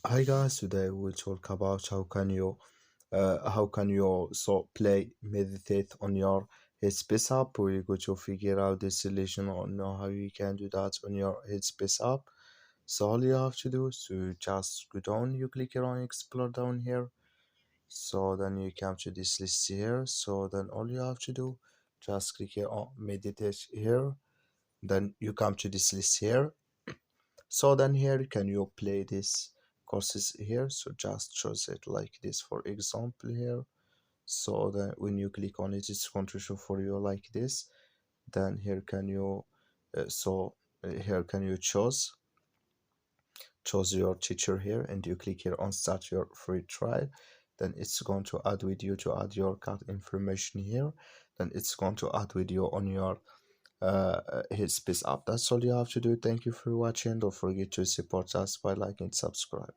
Hi guys, today we'll talk about how can you play meditate on your Headspace app. We're going to figure out the solution or know how you can do that on your Headspace app. So all you have to do is to just go down, you click here on explore down here. So then you come to this list here. So then all you have to do, just click here on meditate here. Then you come to this list here. So then here can you play this courses here, so just choose it like this for example here. So then when you click on it, it's going to show for you like this. Then here can you here can you choose your teacher here, and you click here on start your free trial. Then it's going to add with you to add your card information here. Then it's going to add with you on your Headspace app. That's all you have to do. Thank you for watching. Don't forget to support us by liking and subscribe.